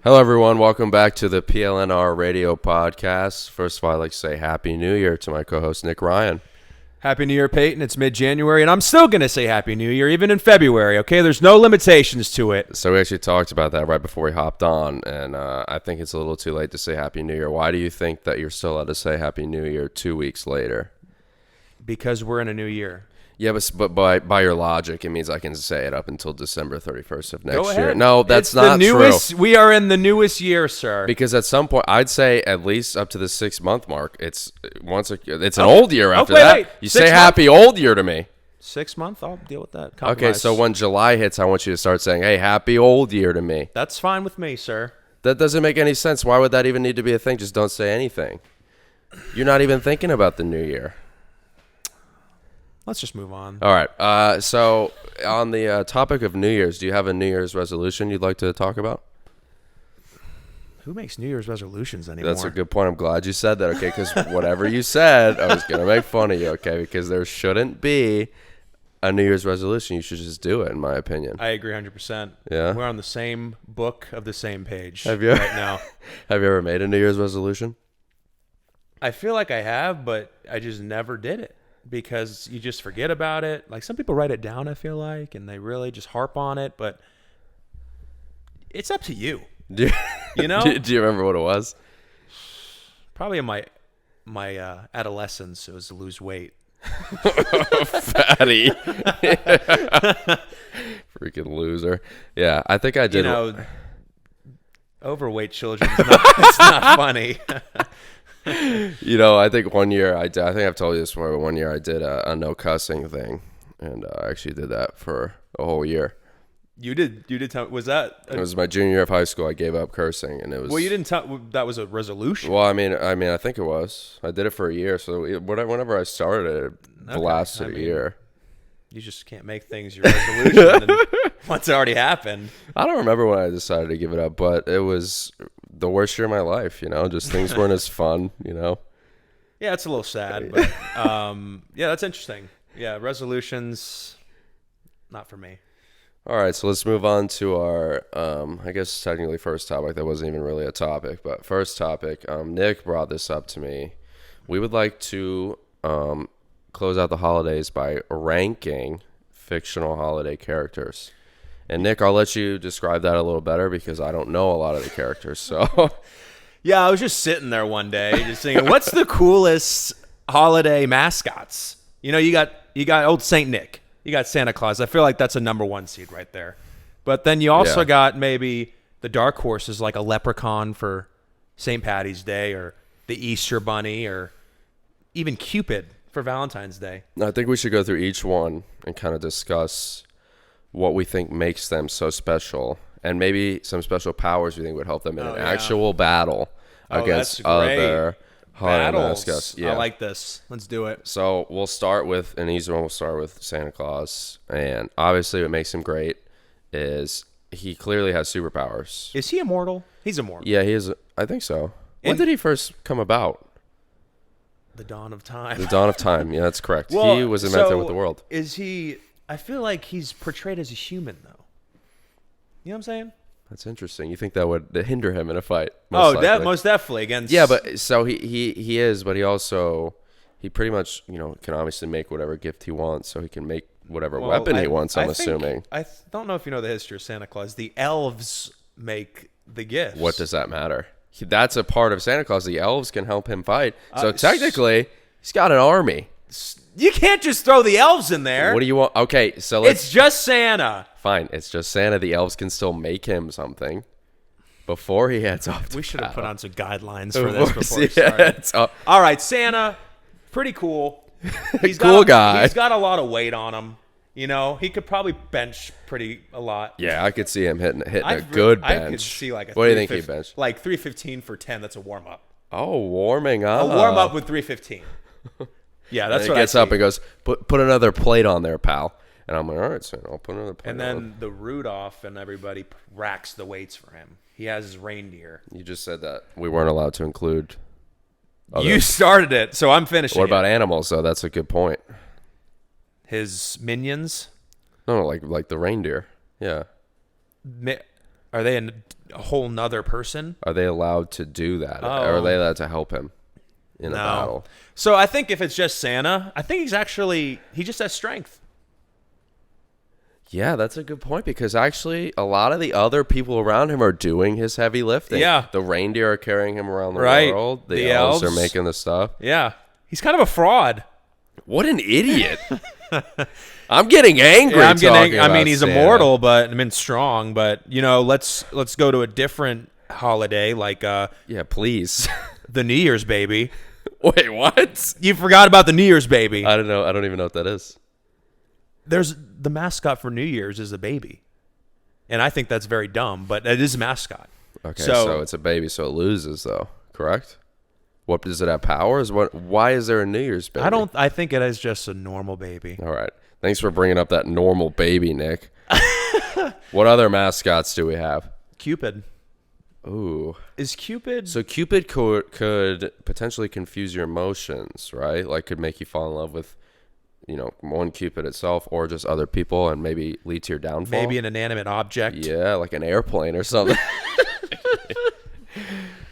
Hello, everyone. Welcome back to the PLNR radio podcast. First of all, I'd like to say Happy New Year to my co-host, Nick Ryan. Happy New Year, Peyton. It's mid-January, and I'm still going to say Happy New Year, even in February, okay? There's no limitations to it. So we actually talked about that right before we hopped on, and I think it's a little too late to say Happy New Year. Why do you think that you're still allowed to say Happy New Year 2 weeks later? Because we're in a new year. Yeah, but by your logic, it means I can say it up until December 31st of next Go ahead. year. No, that's it's not the newest, true. We are in the newest year, sir. Because at some point, I'd say at least up to the 6-month mark, it's an old year after that. Wait. You say Happy Old Year to me. 6 month? I'll deal with that. Compromise. Okay, so when July hits, I want you to start saying, hey, Happy Old Year to me. That's fine with me, sir. That doesn't make any sense. Why would that even need to be a thing? Just don't say anything. You're not even thinking about the new year. Let's just move on. All right. So on the topic of New Year's, do you have a New Year's resolution you'd like to talk about? Who makes New Year's resolutions anymore? That's a good point. I'm glad you said that, okay? Because whatever you said, I was going to make fun of you, okay? Because there shouldn't be a New Year's resolution. You should just do it, in my opinion. I agree 100%. Yeah? We're on the same book of the same page right now. Have you ever made a New Year's resolution? I feel like I have, but I just never did it. Because you just forget about it. Like some people write it down, I feel like, and they really just harp on it. But it's up to you. You know? Do you remember what it was? Probably in my adolescence, it was to lose weight. Fatty. Freaking loser. Yeah, I think I did. You know, overweight children, it's not funny. You know, I think one year I think I've told you this before, but one year I did a no cussing thing, and I actually did that for a whole year. You did tell. Was that? It was my junior year of high school. I gave up cursing, and it was. Well, you didn't tell. That was a resolution. Well, I mean, I think it was. I did it for a year, so whenever I started, it lasted a year. You just can't make things your resolution once it already happened. I don't remember when I decided to give it up, but it was the worst year of my life, you know, just things weren't as fun, you know. Yeah, it's a little sad, but yeah, that's interesting. Yeah, resolutions, not for me. All right, so let's move on to our, I guess technically first topic. That wasn't even really a topic, but first topic, Nick brought this up to me. We would like to close out the holidays by ranking fictional holiday characters. And Nick, I'll let you describe that a little better because I don't know a lot of the characters. So, yeah, I was just sitting there one day, just thinking, what's the coolest holiday mascots? You know, you got old Saint Nick, you got Santa Claus. I feel like that's a number one seed right there. But then you also got maybe the dark horses like a leprechaun for St. Patty's Day, or the Easter Bunny, or even Cupid for Valentine's Day. I think we should go through each one and kind of discuss what we think makes them so special, and maybe some special powers we think would help them in an actual battle against other holiday mascots. Yeah. I like this. Let's do it. So we'll start with an easy one. We'll start with Santa Claus, and obviously what makes him great is he clearly has superpowers. Is he immortal? He's immortal. Yeah, he is. I think so. When did he first come about? The dawn of time. The dawn of time. Yeah, that's correct. Well, he was invented with the world. Is he? I feel like he's portrayed as a human, though. You know what I'm saying? That's interesting. You think that would hinder him in a fight? Most definitely against. Yeah, but so he is, but he pretty much, you know, can obviously make whatever gift he wants, so he can make whatever weapon he wants. I'm assuming. I don't know if you know the history of Santa Claus. The elves make the gifts. What does that matter? That's a part of Santa Claus. The elves can help him fight. So technically, he's got an army. You can't just throw the elves in there. What do you want? Okay, so it's just Santa. Fine, it's just Santa. The elves can still make him something before he heads off to We should have battle. put on some guidelines for this before we started. All right, Santa, pretty cool. He's cool guy. He's got a lot of weight on him. You know, he could probably bench a lot. Yeah, I could see him hitting a good bench. I could see like a what do you think he benched? Like 315 for 10. That's a warm up. Oh, warming up. A warm up with 315. Yeah, that's what I see. He gets up and goes, put another plate on there, pal. And I'm like, all right, Santa, I'll put another plate on. And then the Rudolph and everybody racks the weights for him. He has his reindeer. You just said that we weren't allowed to include. You started it, so I'm finishing. What about animals, though? That's a good point. His minions? No, like the reindeer. Yeah. Are they a whole nother person? Are they allowed to do that? Or are they allowed to help him in a battle? So I think if it's just Santa, I think he just has strength. Yeah, that's a good point because actually a lot of the other people around him are doing his heavy lifting. Yeah. The reindeer are carrying him around the Right. world. The The elves are elves. making the stuff. Yeah. He's kind of a fraud. What an idiot. I'm getting angry. Yeah, I'm getting talking angry. I mean, about he's Santa. immortal, but I mean strong. But let's go to a different holiday, like Yeah, please. the New Year's baby. Wait, what? You forgot about the New Year's baby. I don't know. I don't even know what that is. There's the mascot for New Year's is a baby, and I think that's very dumb. But it is a mascot. Okay, so it's a baby, so it loses, though. Correct? What does it have powers? Why is there a New Year's baby? I think it is just a normal baby. All right. Thanks for bringing up that normal baby, Nick. What other mascots do we have? Cupid. Ooh. Is Cupid? So Cupid could potentially confuse your emotions, right? Like could make you fall in love with, one Cupid itself or just other people and maybe lead to your downfall. Maybe an inanimate object. Yeah, like an airplane or something.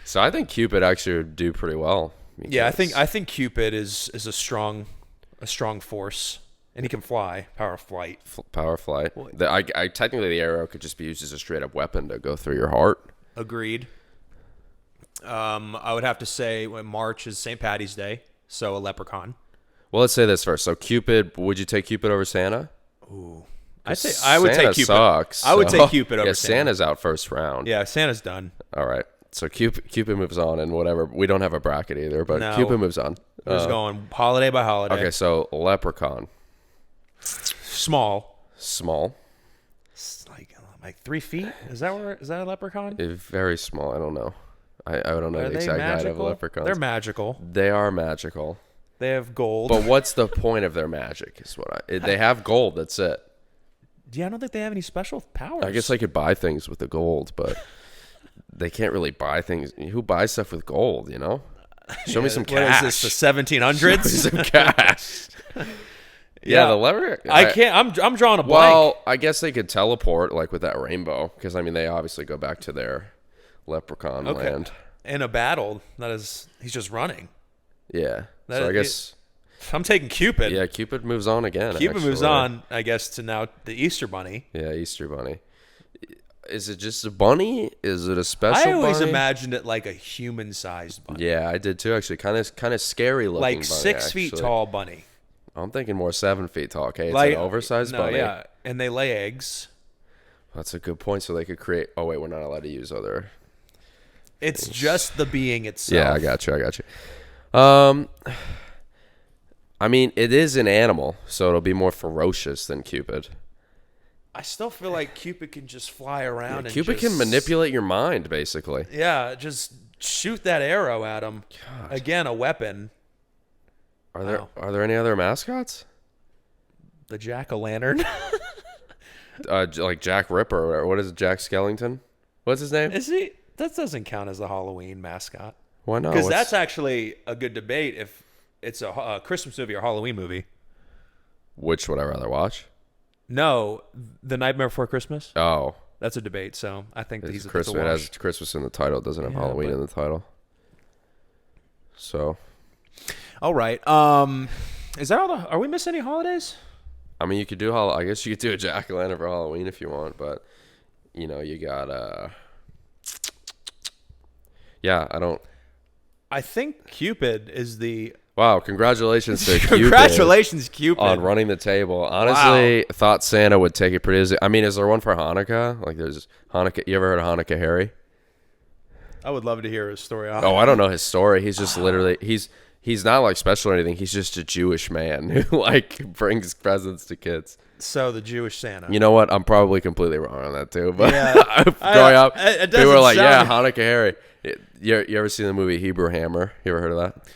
So I think Cupid actually would do pretty well. Yeah, I think Cupid is a strong force, and he can fly, power of flight. Power flight. I technically the arrow could just be used as a straight up weapon to go through your heart. Agreed. I would have to say when March is St. Patty's Day, so a leprechaun. Well, let's say this first. So Cupid, would you take Cupid over Santa? Ooh, I would take Cupid. Sucks, I would so- take Cupid over Yeah, Santa. Santa's out first round. Yeah, Santa's done. All right. So Cupid moves on and whatever. We don't have a bracket either, but No. Cupid moves on. We're just going holiday by holiday. Okay, so leprechaun. Small. Small. It's like 3 feet. Is that a leprechaun? Very small. I don't know. I don't know Are the they exact height of magical? leprechauns. They're magical. They are magical. They have gold. But what's the point of their magic is they have gold. That's it. Yeah, I don't think they have any special powers. I guess they could buy things with the gold, but they can't really buy things. Who buys stuff with gold, Show me some cash. What is this, the 1700s? Some cash. Yeah, the leprechaun. I can't. I'm drawing a blank. Well, I guess they could teleport like with that rainbow because they obviously go back to their leprechaun land. In a battle, he's just running. Yeah. So I guess I'm taking Cupid. yeah, Cupid moves on again. Cupid moves on, I guess, to now the Easter Bunny. Yeah, Easter Bunny. Is it just a bunny? Is it a special bunny? I always imagined it like a human-sized bunny. Yeah, I did too. Actually, kind of scary looking. Like bunny, 6 feet actually. tall bunny. I'm thinking more 7 feet tall. Okay, it's Like an oversized no, bunny. yeah, and they lay eggs. That's a good point. So they could create. Oh wait, we're not allowed to use other. It's just the being itself. Yeah, I got you. I mean, it is an animal, so it'll be more ferocious than Cupid. I still feel like Cupid can just fly around. and Cupid just, can manipulate your mind, basically. Yeah, just shoot that arrow at him. God. Again, a weapon. Are there any other mascots? The jack-o'-lantern. Like Jack Ripper, or what is it, Jack Skellington? What's his name? Is he? That doesn't count as a Halloween mascot. Why not? Because that's actually a good debate if it's a Christmas movie or Halloween movie. Which would I rather watch? No, The Nightmare Before Christmas. Oh, That's a debate, so I think that he's Christmas. It has Christmas in the title. It doesn't have Halloween in the title. So, all right. Is that all the? Are we missing any holidays? I mean, you could do I guess you could do a jack-o'-lantern for Halloween if you want, but you got yeah, I don't. I think Cupid is the. Wow! Congratulations to Cupid. Congratulations, Cupid, on running the table. Honestly, thought Santa would take it pretty easy. I mean, is there one for Hanukkah? Like, there's Hanukkah. You ever heard of Hanukkah Harry? I would love to hear his story. Oh, I don't know his story. He's just literally he's not like special or anything. He's just a Jewish man who like brings presents to kids. So the Jewish Santa. You know what? I'm probably completely wrong on that too. But Yeah. growing up, it people were doesn't like, "Yeah, sound- Hanukkah Harry." You ever seen the movie Hebrew Hammer? You ever heard of that?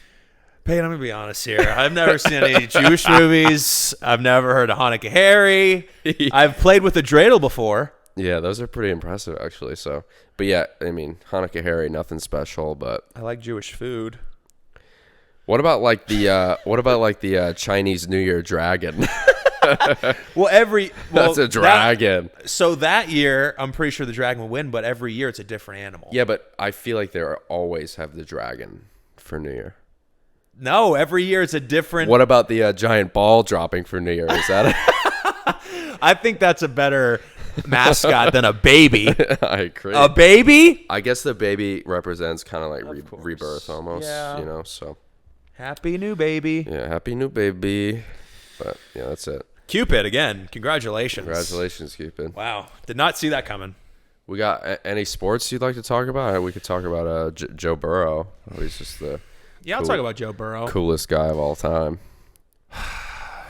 Peyton, I'm gonna be honest here. I've never seen any Jewish movies. I've never heard of Hanukkah Harry. I've played with a dreidel before. Yeah, those are pretty impressive actually. So, but yeah, I mean, Hanukkah Harry, nothing special. But I like Jewish food. what about like the Chinese New Year dragon? Well, That's a dragon. So that year, I'm pretty sure the dragon will win, but every year it's a different animal. Yeah, but I feel like they always have the dragon for New Year. No, every year it's a different. What about the giant ball dropping for New Year? Is that? I think that's a better mascot than a baby. I agree. A baby? I guess the baby represents kind of like rebirth almost. Yeah. You know, so. Happy new baby. Yeah, happy new baby. But yeah, that's it. Cupid again. Congratulations. Congratulations, Cupid. Wow. Did not see that coming. We got any sports you'd like to talk about? We could talk about Joe Burrow. He's just the Yeah, I'll talk about Joe Burrow. coolest guy of all time.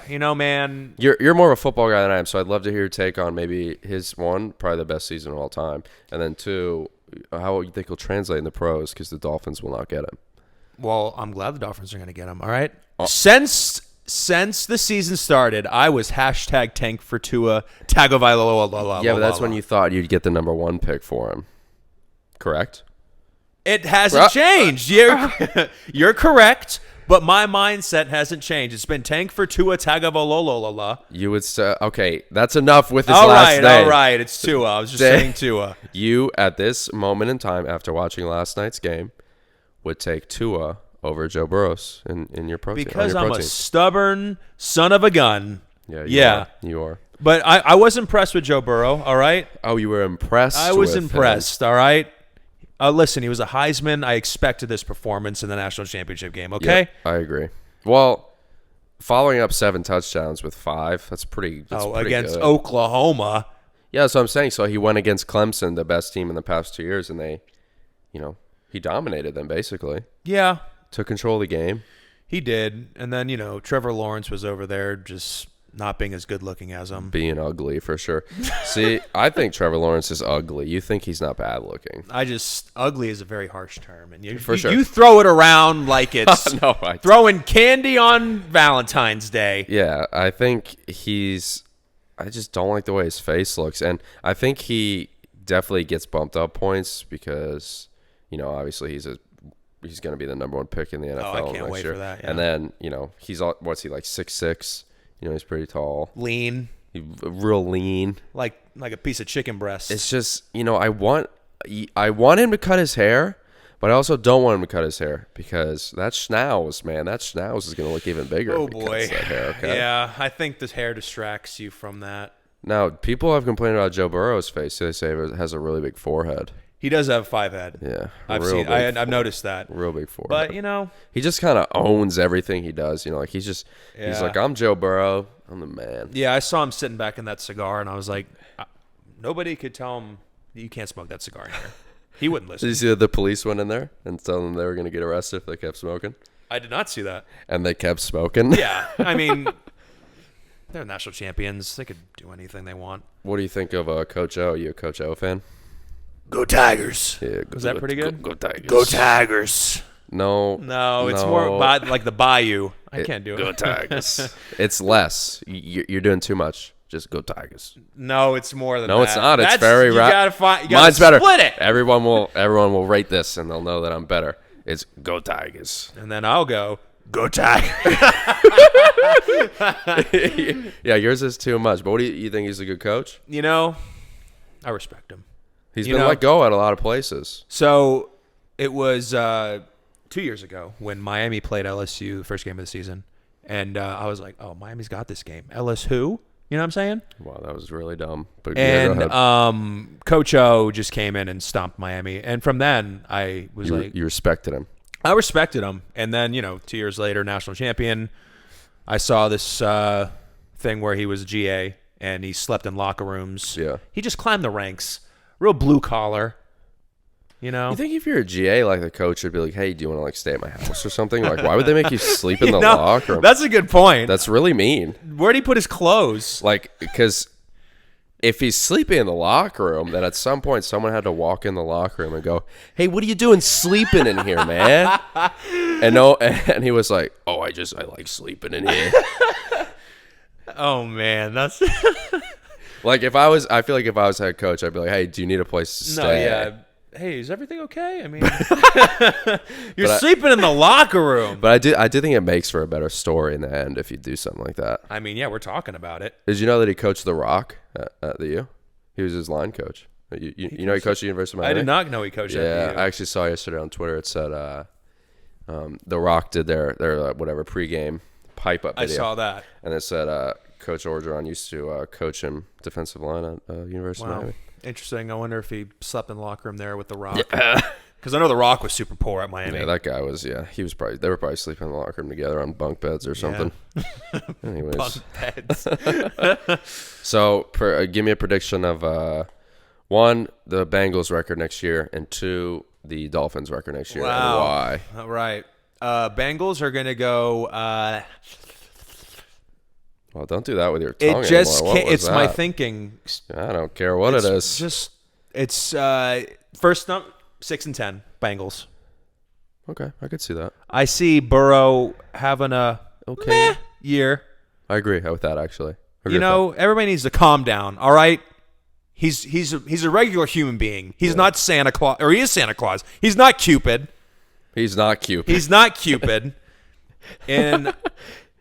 You know, man. You're more of a football guy than I am, so I'd love to hear your take on maybe his one, probably the best season of all time, and then two, how you think he'll translate in the pros because the Dolphins will not get him. Well, I'm glad the Dolphins are going to get him. All right. Since the season started, I was #tank for Tua Tagovailoa. Yeah, but that's when you thought you'd get the number 1 pick for him. Correct? It hasn't changed. You're correct, but my mindset hasn't changed. It's been tank for Tua Tagovailoa. You would say, okay, that's enough with his All last name. All right. It's Tua. I was just saying Tua. You, at this moment in time, after watching last night's game, would take Tua over Joe Burrows in your protein. Because I'm a stubborn son of a gun. Yeah, you are. But I was impressed with Joe Burrow, all right? Oh, you were impressed I was with impressed, him. all right? Listen, he was a Heisman. I expected this performance in the national championship game, okay? Yep, I agree. Well, following up 7 touchdowns with 5, that's pretty against good. Oklahoma. Yeah, that's what I'm saying. So he went against Clemson, the best team in the past 2 years, and he dominated them basically. Yeah. Took control of the game. He did. And then, Trevor Lawrence was over there just not being as good looking as him. Being ugly, for sure. See, I think Trevor Lawrence is ugly. You think he's not bad looking. Ugly is a very harsh term. And For sure. You throw it around like it's No, throwing candy on Valentine's Day. Yeah, I think I just don't like the way his face looks. And I think he definitely gets bumped up points because, obviously he's going to be the number 1 pick in the NFL I can't next wait year. for that. Yeah. And then, he's what's he like 6'6"? He's pretty tall. Lean. Real lean. Like a piece of chicken breast. It's just, I want him to cut his hair, but I also don't want him to cut his hair because that schnauz is going to look even bigger. Oh if he boy. cuts that hair, okay? Yeah, I think the hair distracts you from that. Now, people have complained about Joe Burrow's face. They say it has a really big forehead. He does have 5 head. Yeah. I've noticed that. Real big forehead. But, he just kind of owns everything he does. He's like, I'm Joe Burrow. I'm the man. Yeah, I saw him sitting back in that cigar, and I was like, nobody could tell him you can't smoke that cigar in here. He wouldn't listen. Did you see that the police went in there and told them they were going to get arrested if they kept smoking? I did not see that. And they kept smoking? Yeah. I mean, they're national champions. They could do anything they want. What do you think of Coach O? You a Coach O fan? Go Tigers. Yeah, Was that pretty good? Go Tigers. Go Tigers. No, it's more like the Bayou. I can't do it. Go Tigers. It's less. You're doing too much. Just go Tigers. No, it's more than that. No, it's not. It's very You gotta find. Mine's split better. it. Everyone will rate this, and they'll know that I'm better. It's go Tigers. And then I'll go Tigers. Yeah, yours is too much. But what do you think? He's a good coach? I respect him. He's been let go at a lot of places. So it was 2 years ago when Miami played LSU the first game of the season. And I was like, oh, Miami's got this game. LSU? You know what I'm saying? Wow, that was really dumb. But and yeah, go ahead. Coach O just came in and stomped Miami. And from then, I was you respected him. I respected him. And then, 2 years later, national champion, I saw this thing where he was a GA and he slept in locker rooms. Yeah. He just climbed the ranks. Real blue collar. You think if you're a GA, like the coach would be like, hey, do you want to stay at my house or something? Like, why would they make you sleep in the locker room? That's a good point. That's really mean. Where'd he put his clothes? Like, because if he's sleeping in the locker room, then at some point someone had to walk in the locker room and go, hey, what are you doing sleeping in here, man? And he was like, oh, I like sleeping in here. Oh, man, that's... Like I feel like if I was head coach, I'd be like, hey, do you need a place to stay? No, yeah. hey, is everything okay? I mean, you're sleeping in the locker room. But I do think it makes for a better story in the end if you do something like that. I mean, yeah, we're talking about it. Did you know that he coached The Rock at the U? He was his line coach. You know he coached the University of Miami? I did not know he coached at Yeah, the U. I actually saw yesterday on Twitter. It said The Rock did their whatever pregame pipe up I video. saw that. And it said Coach Orgeron used to coach him defensive line at University of Miami. Interesting. I wonder if he slept in the locker room there with The Rock. Because I know The Rock was super poor at Miami. Yeah, that guy was. He was probably. They were probably sleeping in the locker room together on bunk beds or something. Anyways, Bunk beds. so give me a prediction of one, the Bengals record next year, and two, the Dolphins record next year. Wow. And why? All right. Bengals are going to go. Well, don't do that with your tongue It just anymore. What was it's my that? thinking. I don't care what it is. It's first 6-10 Bengals. Okay, I could see that. I see Burrow having a Okay. year. I agree with that, actually. Everybody needs to calm down. All right. He's a regular human being. He's not Santa Claus, or he is Santa Claus. He's not Cupid. He's not Cupid. He's not Cupid. And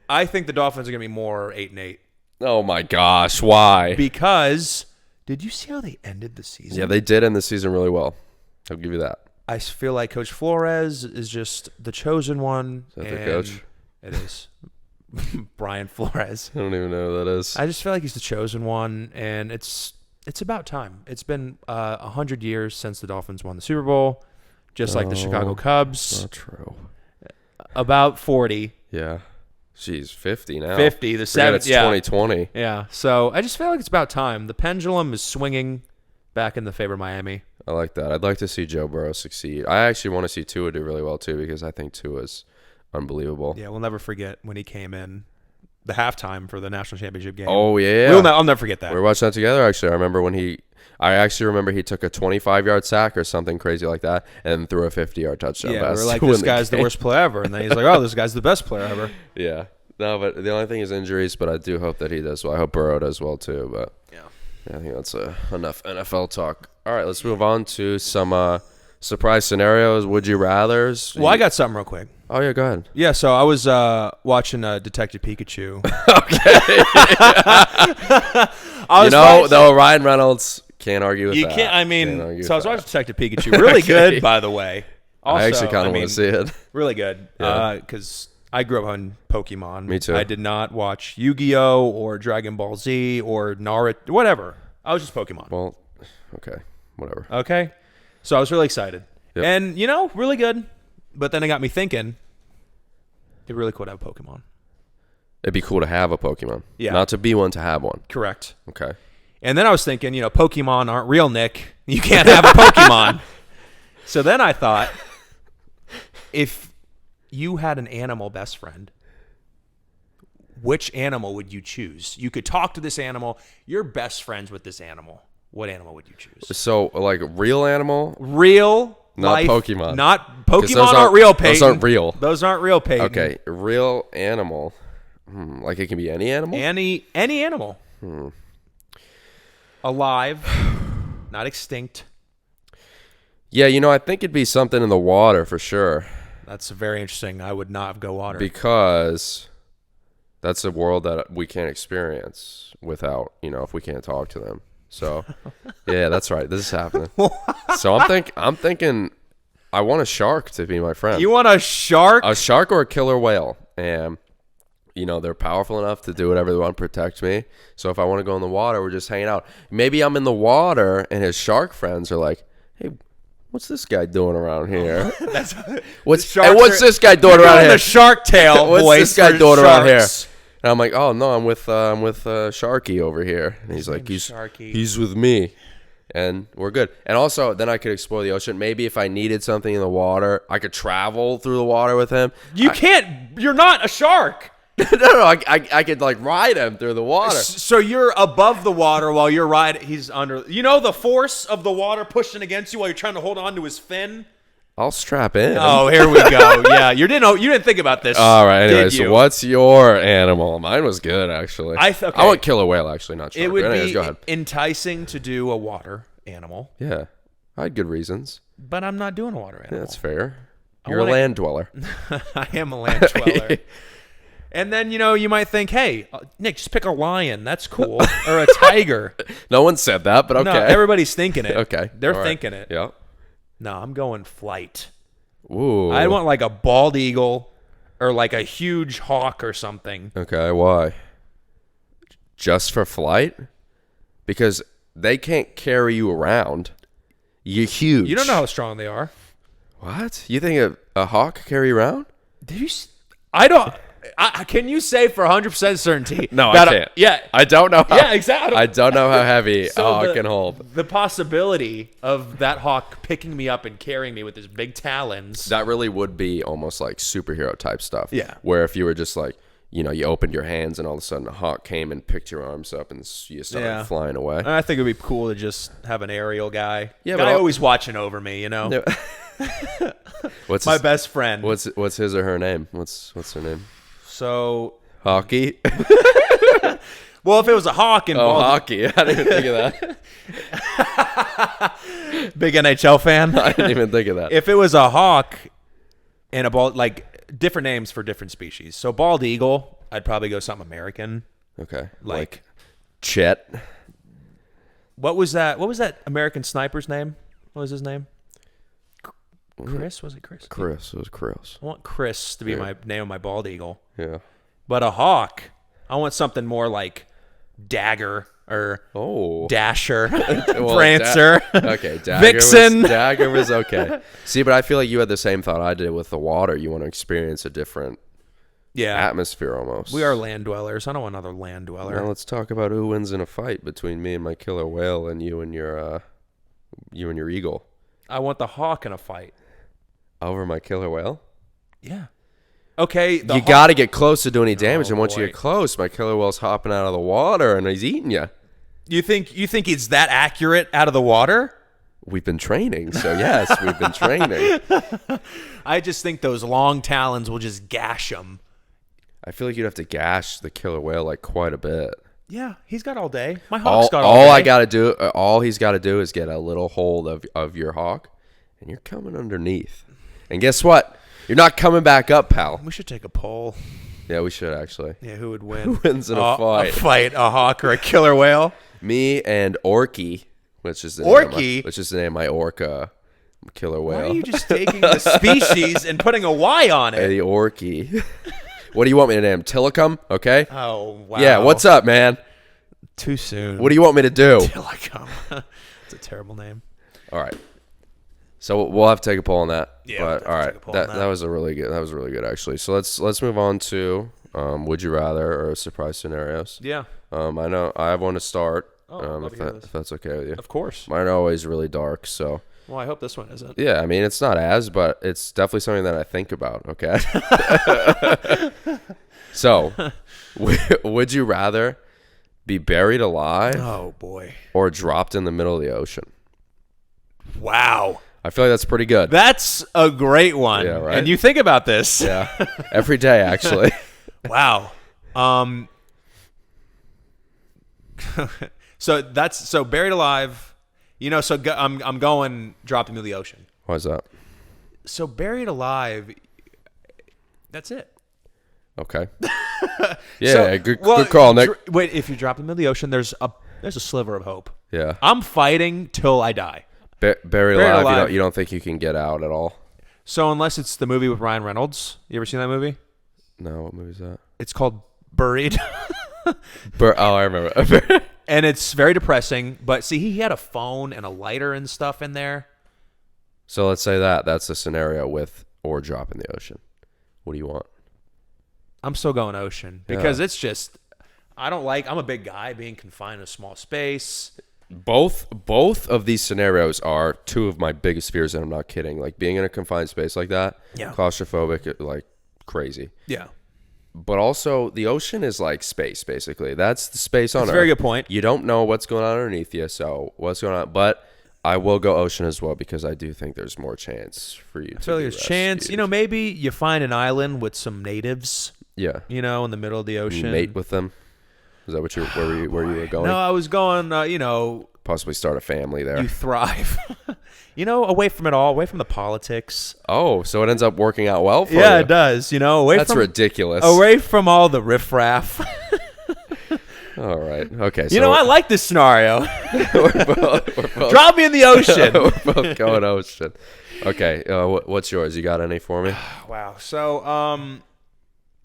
I think the Dolphins are going to be more 8-8. Oh my gosh, why? Because did you see how they ended the season? Yeah, they did end the season really well. I'll give you that. I feel like Coach Flores is just the chosen one. Is that their coach? It is. Brian Flores. I don't even know who that is. I just feel like he's the chosen one, and it's about time. It's been 100 years since the Dolphins won the Super Bowl, just like the Chicago Cubs. Not true. About 40. Yeah. Jeez, 50 now. 50, the 7th. It's 2020. Yeah. So I just feel like it's about time. The pendulum is swinging back in the favor of Miami. I like that. I'd like to see Joe Burrow succeed. I actually want to see Tua do really well, too, because I think Tua is unbelievable. Yeah, we'll never forget when he came in the halftime for the national championship game. Oh, yeah. I'll never forget that. We were watching that together, actually. I remember he took a 25-yard sack or something crazy like that and threw a 50-yard touchdown Yeah, pass. we were like, to win this guy's the worst player ever. And then he's like, oh, this guy's the best player ever. Yeah. No, but the only thing is injuries, but I do hope that he does well. I hope Burrow does well, too. But yeah, I think that's enough NFL talk. All right, let's move on to some surprise scenarios. Would you rathers? Well, I got something real quick. Oh, yeah, go ahead. Yeah, so I was watching Detective Pikachu. Though Ryan Reynolds can't argue with that. You can't. I mean, so I was watching Detective Pikachu. Really good, by the way. Also, I actually kind of want to see it. Really good. Yeah. Because I grew up on Pokemon. Me too. I did not watch Yu-Gi-Oh! Or Dragon Ball Z or Naruto, whatever. I was just Pokemon. Well, okay, whatever. Okay, so I was really excited, Yep. and really good. But then it got me thinking. It'd really cool to have a Pokemon. It'd be cool to have a Pokemon. Yeah. Not to be one, to have one. Correct. Okay. And then I was thinking, Pokemon aren't real, Nick. You can't have a Pokemon. So then I thought, if you had an animal best friend, which animal would you choose? You could talk to this animal. You're best friends with this animal. What animal would you choose? So, like, real animal? Real Not life, Pokemon. Not Pokemon aren't real, Peyton. Those aren't real. Those aren't real, Peyton. Okay, real animal. Like, it can be any animal? Any animal. Alive, not extinct. Yeah, I think it'd be something in the water for sure. That's very interesting. I would not go water. Because that's a world that we can't experience without, if we can't talk to them. So, yeah, that's right. This is happening. So I'm thinking I want a shark to be my friend. You want a shark? A shark or a killer whale. And, they're powerful enough to do whatever they want to protect me. So if I want to go in the water, we're just hanging out. Maybe I'm in the water and his shark friends are like, hey, what's this guy doing around here? What's this guy doing around here? The Shark Tale What's voice this guy for doing around here? sharks. And I'm like, oh no, I'm with Sharky over here. And he's like, he's with me, and we're good. And also, then I could explore the ocean. Maybe if I needed something in the water, I could travel through the water with him. Can't. You're not a shark. no, I could like ride him through the water. So you're above the water while you're riding. He's under. The force of the water pushing against you while you're trying to hold on to his fin. I'll strap in. Oh, here we go. Yeah, you didn't think about this. All right. Anyway, did you? So what's your animal? Mine was good actually. I want killer whale actually, not shark. It would Anyways, be go ahead. enticing to do a water animal. Yeah. I had good reasons. But I'm not doing a water animal. Yeah, that's fair. I You're a wanna- land dweller. I am a land dweller. And then, you might think, hey, Nick, just pick a lion. That's cool. Or a tiger. No one said that, but okay. No, everybody's thinking it. Okay. They're All right. thinking it. Yeah. No, I'm going flight. Ooh. I want like a bald eagle or like a huge hawk or something. Okay, why? Just for flight? Because they can't carry you around. You're huge. You don't know how strong they are. What? You think a hawk can carry you around? Did you? I don't. Can you say for 100% certainty? No, that I can't. Yeah. I don't know how. Yeah, exactly. I don't know how heavy So a hawk can hold. The possibility of that hawk picking me up and carrying me with his big talons. That really would be almost like superhero type stuff. Yeah. Where if you were just like, you opened your hands and all of a sudden a hawk came and picked your arms up and you started flying away. I think it'd be cool to just have an aerial guy. Yeah, guy but always watching over me, No. What's My his, best friend. What's his or her name? What's her name? So, Hockey. well, if it was a hawk and Hockey. I didn't even think of that. big NHL fan. I didn't even think of that. If it was a hawk and a bald, like different names for different species. So bald eagle, I'd probably go something American. Okay. Like Chet. what was that? What was that American sniper's name? What was his name? Chris? Was it Chris? Chris. It was Chris. I want Chris to be my name of my bald eagle. Yeah. But a hawk, I want something more like Dagger or Dasher, Well, Prancer. Okay, Vixen. Dagger was okay. See, but I feel like you had the same thought I did with the water. You want to experience a different atmosphere almost. We are land dwellers. I don't want another land dweller. Now let's talk about who wins in a fight between me and my killer whale and you and your eagle. I want the hawk in a fight. Over my killer whale? Yeah. Okay. You got to get close to do any damage, and once you get close, my killer whale's hopping out of the water and he's eating you. You think it's that accurate out of the water? We've been training, so yes, we've been training. I just think those long talons will just gash him. I feel like you'd have to gash the killer whale like quite a bit. Yeah, he's got all day. My hawk's got all day. All he's got to do is get a little hold of your hawk, and you're coming underneath. And guess what? You're not coming back up, pal. We should take a poll. Yeah, we should actually. Yeah, who would win? Who wins in a fight? A fight, a hawk or a killer whale? Me and Orky, which is the name of my orca killer whale. Why are you just taking the species and putting a Y on it? Hey, Orky. What do you want me to name? Tillicum? Okay. Oh, wow. Yeah, what's up, man? Too soon. What do you want me to do? Tillicum. It's a terrible name. All right. So we'll have to take a poll on that. Yeah. But all right, that was really good actually. So let's move on to would you rather or surprise scenarios. Yeah. I know I have one to start. If that's okay with you. Of course. Mine are always really dark, so. Well, I hope this one isn't. Yeah, I mean it's not but it's definitely something that I think about. Okay. So, would you rather be buried alive? Oh boy. Or dropped in the middle of the ocean? Wow. I feel like that's pretty good. That's a great one. Yeah, right? And you think about this. Yeah. Every day, actually. Wow. So buried alive, I'm going dropped into the ocean. Why is that? So buried alive, that's it. Okay. Yeah, good call, Nick. Wait, if you drop in the middle of the ocean, there's a sliver of hope. Yeah. I'm fighting till I die. Buried alive. You don't think you can get out at all? So unless it's the movie with Ryan Reynolds. You ever seen that movie? No, what movie is that? It's called Buried. I remember. And it's very depressing. But see, he had a phone and a lighter and stuff in there. So let's say that's the scenario with or drop in the ocean. What do you want? I'm still going ocean because it's just I'm a big guy being confined in a small space. Both of these scenarios are two of my biggest fears, and I'm not kidding. Like being in a confined space like that, claustrophobic, like crazy. Yeah. But also, the ocean is like space, basically. That's the space on Earth. That's a very good point. You don't know what's going on underneath you, so what's going on? But I will go ocean as well because I do think there's more chance for you. I feel like there's chance. Maybe you find an island with some natives. Yeah. In the middle of the ocean. You mate with them. Is that where you were going? No, I was going. possibly start a family there. You thrive. Away from it all, away from the politics. Oh, so it ends up working out well for you? Yeah, it does. Away That's from ridiculous. away from all the riffraff. All right. Okay. So I like this scenario. we're both Drop me in the ocean. we're both going ocean. Okay. What's yours? You got any for me? Wow. So,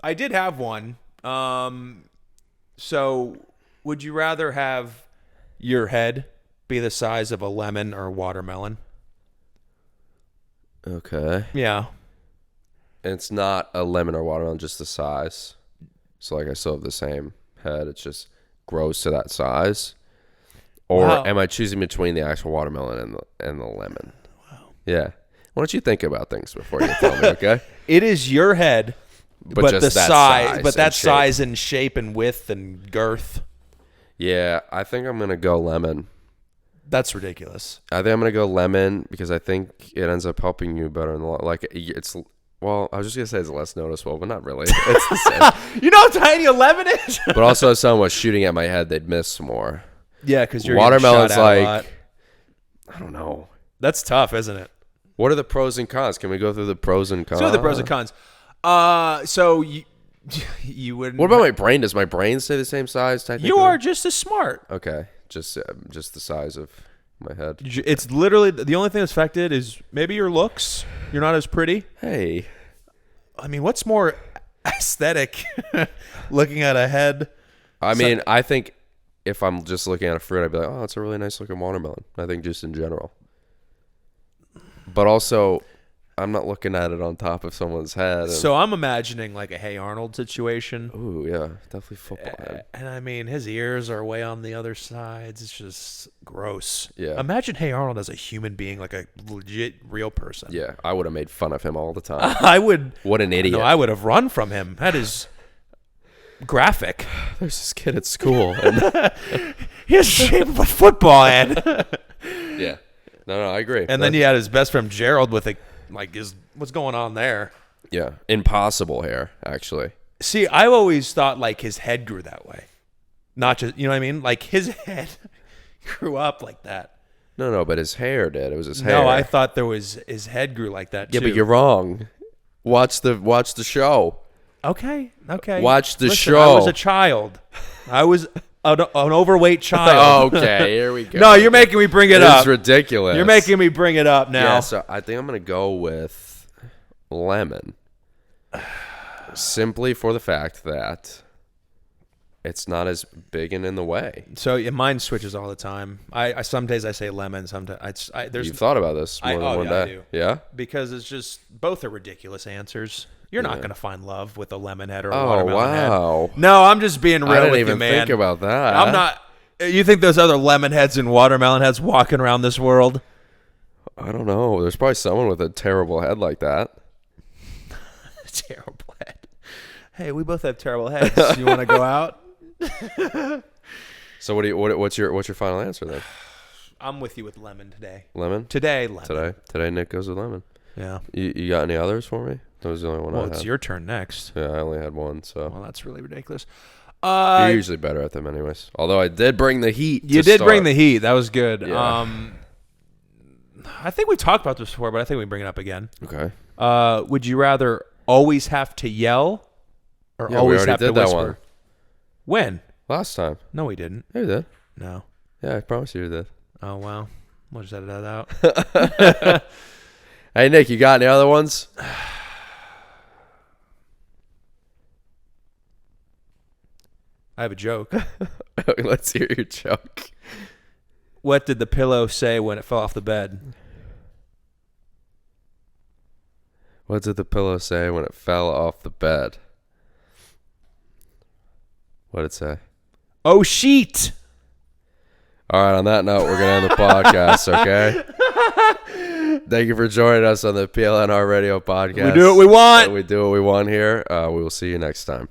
I did have one. So would you rather have your head be the size of a lemon or a watermelon? Okay. Yeah. It's not a lemon or watermelon, just the size. So like I still have the same head. It just grows to that size. Or Wow. am I choosing between the actual watermelon and the lemon? Wow. Yeah. Why don't you think about things before you tell me, okay? It is your head, but just the that size, but and that shape. size and shape and width and girth. Yeah, I think I'm going to go lemon. That's ridiculous. I think I'm going to go lemon because I think it ends up helping you better in the like it's well, I was just going to say it's less noticeable, but not really. It's the same. You know how tiny a lemon is? But also if someone was shooting at my head, they'd miss more. Yeah, because you're Watermelon's getting shot at a lot. like I don't know. That's tough, isn't it? What are the pros and cons? Can we go through the pros and cons? So the pros and cons. So you wouldn't. What about my brain? Does my brain stay the same size technically? You are just as smart. Okay. Just the size of my head. It's literally the only thing that's affected is maybe your looks. You're not as pretty. Hey. I mean, what's more aesthetic? Looking at a head. I mean, I think if I'm just looking at a fruit, I'd be like, oh, it's a really nice looking watermelon. I think just in general. But also, I'm not looking at it on top of someone's head. So I'm imagining like a Hey Arnold situation. Ooh, yeah, definitely football head. And I mean, his ears are way on the other sides. It's just gross. Yeah. Imagine Hey Arnold as a human being, like a legit real person. Yeah, I would have made fun of him all the time. I would. What an idiot. No, I would have run from him. That is graphic. There's this kid at school. And He has the shape of a football head. yeah. No, I agree. And then he had his best friend Gerald with what's going on there? Yeah, impossible hair, actually. See, I've always thought like his head grew that way. Not just, you know what I mean? Like his head grew up like that. No, but his hair did. It was his hair. No, I thought his head grew like that too. Yeah, but you're wrong. Watch the show. Okay. Watch the Listen, show. I was a child. I was an overweight child. Okay, here we go. No, you're making me bring it up. It's ridiculous. You're making me bring it up now. Yeah, so I think I'm going to go with lemon. Simply for the fact that it's not as big and in the way. So yeah, mine switches all the time. I some days I say lemon, sometimes there's You've thought about this more than one yeah, I day. do. Yeah? Because it's just both are ridiculous answers. You're not going to find love with a lemon head or a Oh, watermelon head. wow. No, I'm just being real I didn't with even you, man. think about that. I'm not. You think there's other lemon heads and watermelon heads walking around this world? I don't know. There's probably someone with a terrible head like that. Terrible head. Hey, we both have terrible heads. You want to go out? So what's your final answer then? I'm with you with lemon today. Lemon? Today, lemon. Today Nick goes with lemon. Yeah. You got any others for me? That was the only one I Well, had. it's your turn next. Yeah, I only had one, so. Well, that's really ridiculous. You're usually better at them anyways. Although I did bring the heat. You did bring the heat. That was good. Yeah. I think we talked about this before, but I think we can bring it up again. Okay. Would you rather always have to yell or Yeah, we always already have to did that whisper? one. When? Last time. No, we didn't. Yeah, you did. No. Yeah, I promise you did. Oh, wow. We'll just edit that out. Hey, Nick, you got any other ones? I have a joke. Let's hear your joke. What did the pillow say when it fell off the bed? What did the pillow say when it fell off the bed? What did it say? Oh, sheet. All right, on that note, we're going to end the podcast, okay? Thank you for joining us on the PLNR Radio podcast. We do what we want. We do what we want here. We will see you next time.